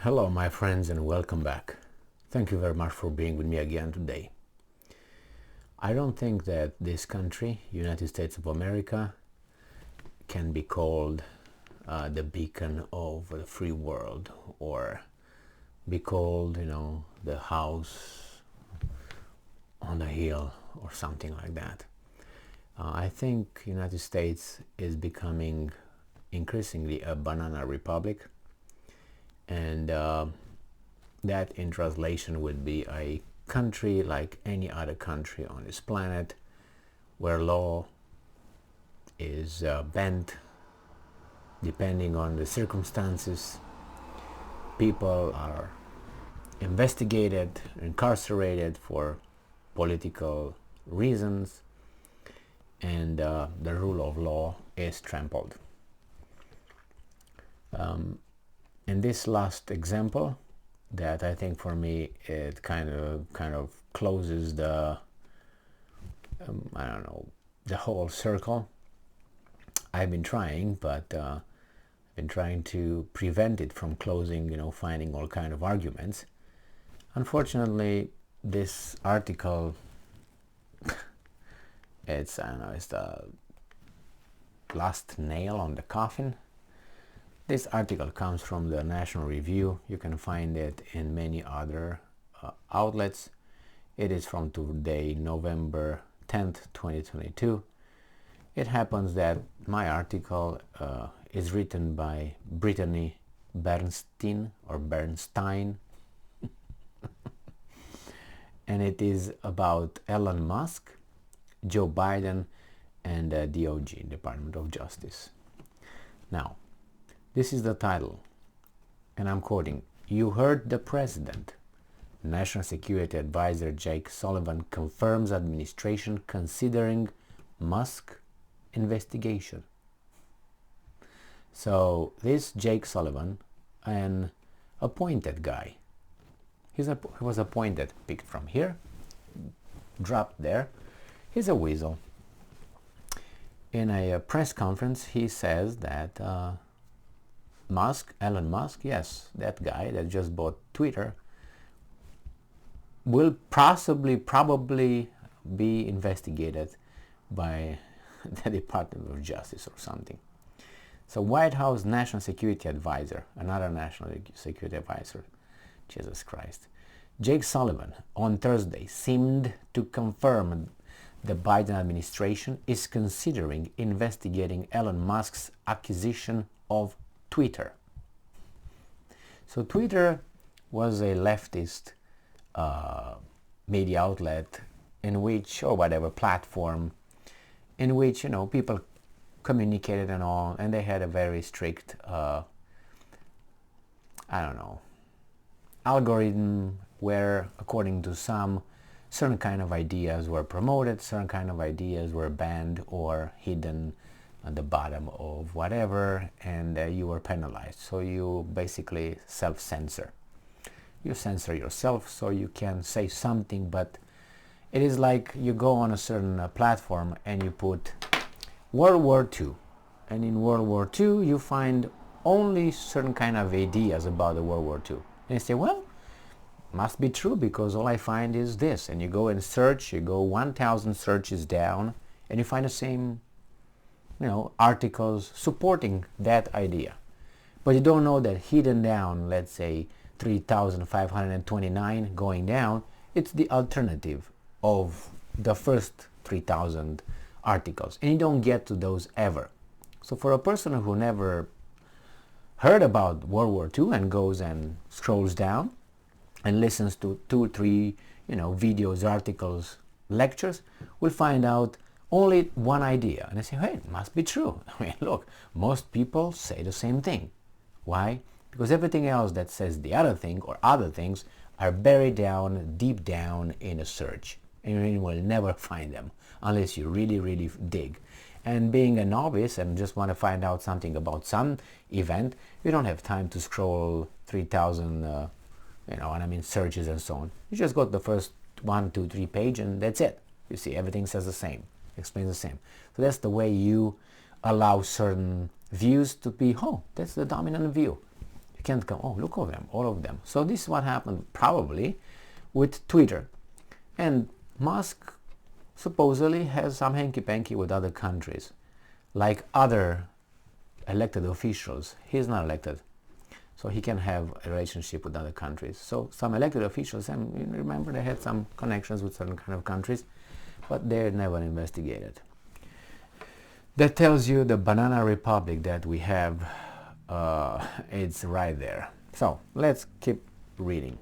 Hello my friends and welcome back. Thank you very much for being with me again today. I don't think that this country, United States of America, can be called the beacon of the free world, or be called, the house on the hill or something like that. I think United States is becoming increasingly a banana republic, and that in translation would be a country like any other country on this planet, where law is bent depending on the circumstances. People are investigated, incarcerated for political reasons, and the rule of law is trampled. In this last example, that I think for me it kind of closes the the whole circle. I've been trying, but I've been trying to prevent it from closing, finding all kind of arguments. Unfortunately, this article, it's the last nail on the coffin. This article comes from the National Review. You can find it in many other outlets. It is from today, November 10th, 2022. It happens that my article is written by Brittany Bernstein, and it is about Elon Musk, Joe Biden, and DOJ, Department of Justice. Now, this is the title, and I'm quoting, "You heard the president. National Security Advisor Jake Sullivan confirms administration considering Musk investigation." So this Jake Sullivan, an appointed guy, he was appointed, picked from here, dropped there. He's a weasel. In a press conference, he says that Elon Musk, yes, that guy that just bought Twitter, will probably be investigated by the Department of Justice or something. So White House National Security Advisor, another National Security Advisor, Jesus Christ, Jake Sullivan, on Thursday seemed to confirm the Biden administration is considering investigating Elon Musk's acquisition of Twitter. So Twitter was a leftist media outlet in which, or whatever platform, in which people communicated and all, and they had a very strict algorithm where, according to some, certain kind of ideas were promoted, certain kind of ideas were banned or hidden at the bottom of whatever, and you were penalized. So you basically self-censor. You censor yourself so you can say something, but it is like you go on a certain platform and you put World War II, and in World War II you find only certain kind of ideas about the World War II, and you say, well, must be true because all I find is this, and you go and search, you go 1,000 searches down, and you find the same articles supporting that idea. But you don't know that hidden down, let's say 3,529 going down, it's the alternative of the first 3,000 articles, and you don't get to those ever. So for a person who never heard about World War II and goes and scrolls down and listens to 2-3 videos, articles, lectures, will find out only one idea, and I say, hey, it must be true. I mean, look, most people say the same thing. Why? Because everything else that says the other thing or other things are buried down, deep down in a search, and you will never find them unless you really, really dig. And being a novice and just want to find out something about some event, you don't have time to scroll 3,000 searches and so on. You just got the first 1, 2, 3 page, and that's it. You see, everything says the same, explains the same. So that's the way you allow certain views to be, that's the dominant view. You can't come, oh, look at them, all of them. So this is what happened probably with Twitter. And Musk supposedly has some hanky-panky with other countries, like other elected officials. He's not elected, so he can have a relationship with other countries. So some elected officials, and remember they had some connections with certain kind of countries, but they're never investigated. That tells you the banana republic that we have, it's right there. So let's keep reading.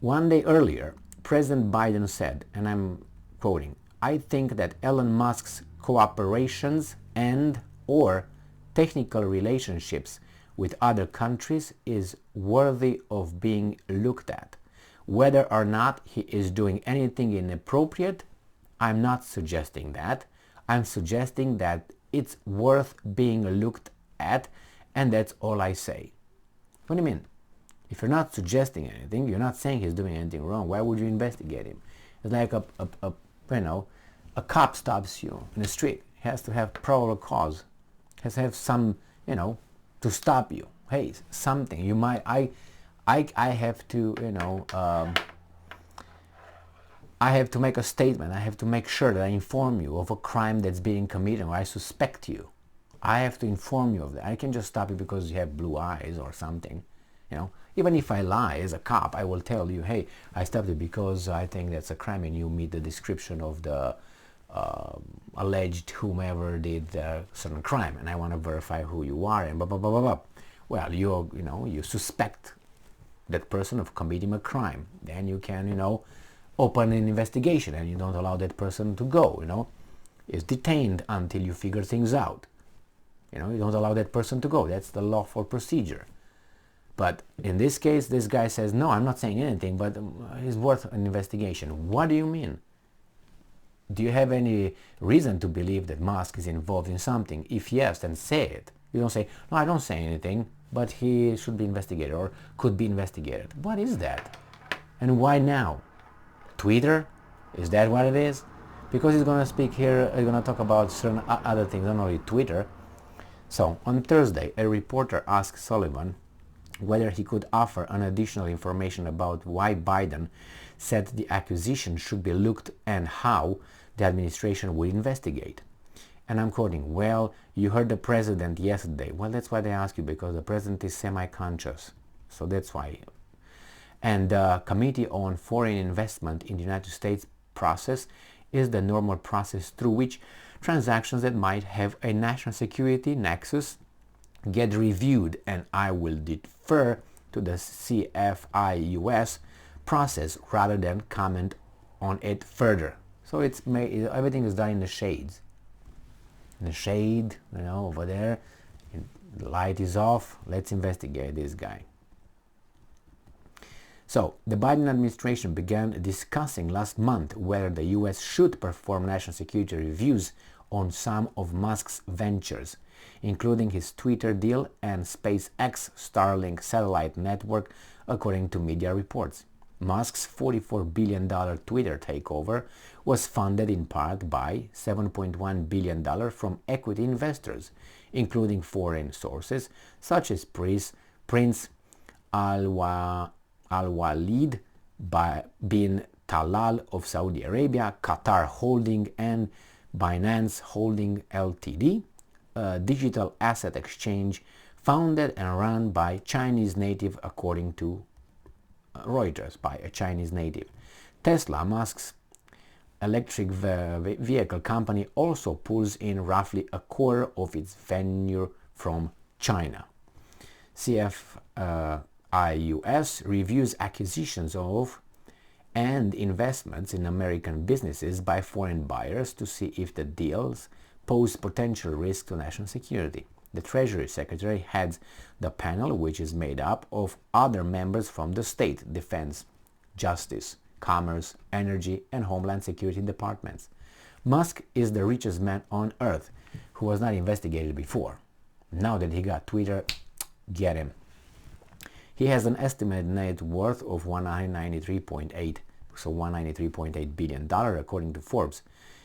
One day earlier, President Biden said, and I'm quoting, "I think that Elon Musk's cooperations and or technical relationships with other countries is worthy of being looked at. Whether or not he is doing anything inappropriate, I'm not suggesting that. I'm suggesting that it's worth being looked at, and that's all I say." What do you mean? If you're not suggesting anything, you're not saying he's doing anything wrong, why would you investigate him? It's like a cop stops you in the street. He has to have probable cause. He has to have some, to stop you. Hey, something. You might, I have to, I have to make a statement. I have to make sure that I inform you of a crime that's being committed, or I suspect you. I have to inform you of that. I can just stop you because you have blue eyes or something. Even if I lie as a cop, I will tell you, hey, I stopped you because I think that's a crime and you meet the description of the alleged whomever did a certain crime, and I want to verify who you are and blah, blah, blah, blah, blah. Well, you suspect that person of committing a crime. Then you can, open an investigation, and you don't allow that person to go, is detained until you figure things out. You don't allow that person to go. That's the lawful procedure. But in this case, this guy says, no, I'm not saying anything, but it's worth an investigation. What do you mean? Do you have any reason to believe that Musk is involved in something? If yes, then say it. You don't say, no, I don't say anything, but he should be investigated or could be investigated. What is that? And why now? Twitter? Is that what it is? Because he's going to speak here, he's going to talk about certain other things, not only Twitter. So, on Thursday, a reporter asked Sullivan whether he could offer an additional information about why Biden said the accusation should be looked and how the administration would investigate. And I'm quoting, well, you heard the president yesterday. Well, that's why they ask you, because the president is semi-conscious. So that's why. And the Committee on Foreign Investment in the United States process is the normal process through which transactions that might have a national security nexus get reviewed, and I will defer to the CFIUS process rather than comment on it further. So everything is done in the shades. In the shade, over there, the light is off. Let's investigate this guy. So, the Biden administration began discussing last month whether the US should perform national security reviews on some of Musk's ventures, including his Twitter deal and SpaceX Starlink satellite network, according to media reports. Musk's $44 billion Twitter takeover was funded in part by $7.1 billion from equity investors, including foreign sources such as Prince Al-Walid bin Talal of Saudi Arabia, Qatar Holding, and Binance Holding Ltd, a digital asset exchange founded and run by Chinese native, according to Reuters, by a Chinese native. Tesla, Musk's electric vehicle company, also pulls in roughly a quarter of its revenue from China. CFIUS reviews acquisitions of and investments in American businesses by foreign buyers to see if the deals pose potential risk to national security. The Treasury Secretary heads the panel, which is made up of other members from the State, Defense, Justice, Commerce, Energy, and Homeland Security departments. Musk is the richest man on earth who was not investigated before. Now that he got Twitter, get him. He has an estimated net worth of $193.8 billion, according to Forbes.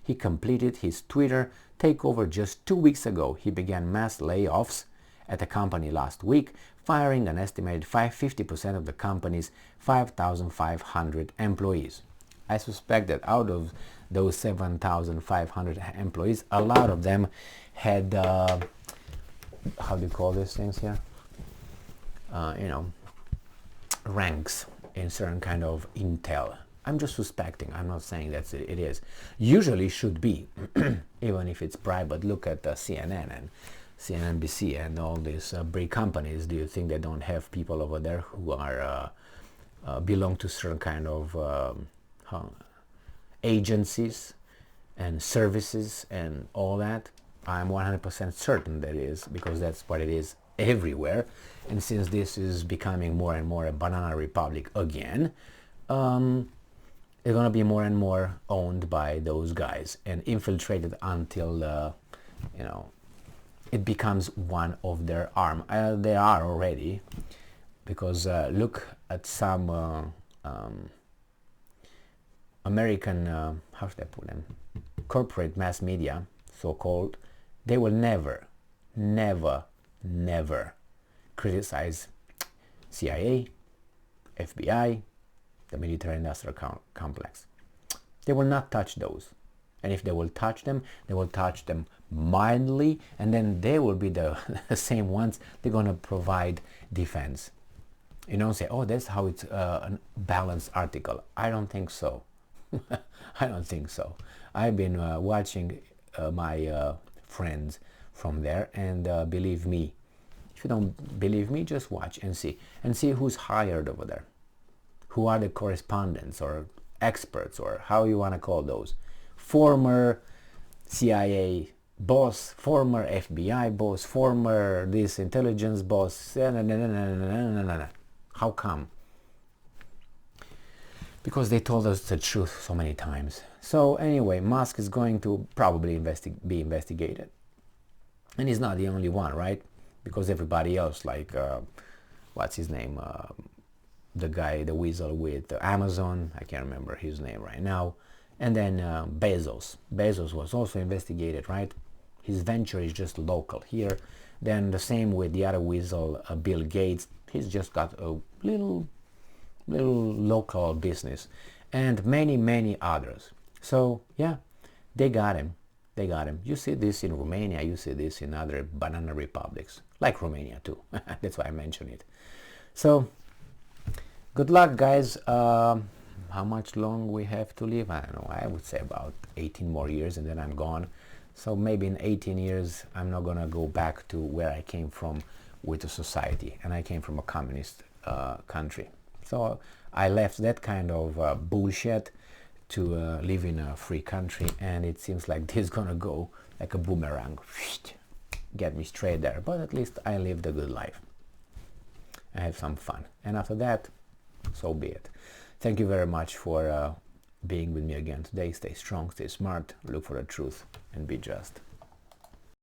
He completed his Twitter takeover just 2 weeks ago. He began mass layoffs at a company last week, firing an estimated 50% of the company's 5,500 employees. I suspect that out of those 7,500 employees, a lot of them had, how do you call these things here? Ranks in certain kind of intel. I'm just suspecting. I'm not saying that it is. Usually should be, even if it's private. Look at CNN and CNBC and all these big companies. Do you think they don't have people over there who are belong to certain kind of agencies and services and all that? I'm 100% certain that is, because that's what it is everywhere. And since this is becoming more and more a banana republic again, they're going to be more and more owned by those guys and infiltrated until it becomes one of their arm. They are already, because look at some American, how should I put them, corporate mass media, so-called. They will never, never, never criticize CIA, FBI, the military-industrial complex. They will not touch those. And if they will touch them, they will touch them mildly, and then they will be the same ones. They're going to provide defense. You don't say, oh, that's how it's a balanced article. I don't think so. I don't think so. I've been watching my friends from there, and believe me, if you don't believe me, just watch and see who's hired over there, who are the correspondents or experts, or how you want to call those, former CIA boss, former FBI boss, former this intelligence boss. How come? Because they told us the truth so many times. So anyway, Musk is going to probably be investigated. And he's not the only one, right? Because everybody else, like, what's his name? The guy, the weasel with Amazon, I can't remember his name right now. And then Bezos. Bezos was also investigated, right? His venture is just local here. Then the same with the other weasel, Bill Gates. He's just got a little local business, and many others. So yeah, they got him. You see this in Romania, you see this in other banana republics, like Romania too. That's why I mention it. So good luck, guys. How much long we have to live? I don't know. I would say about 18 more years, and then I'm gone. So maybe in 18 years I'm not gonna go back to where I came from with the society, and I came from a communist country. So I left that kind of bullshit to live in a free country, and it seems like this is gonna go like a boomerang, get me straight there. But at least I lived a good life. I have some fun, and after that, so be it. Thank you very much for being with me again today. Stay strong, stay smart, look for the truth, and be just.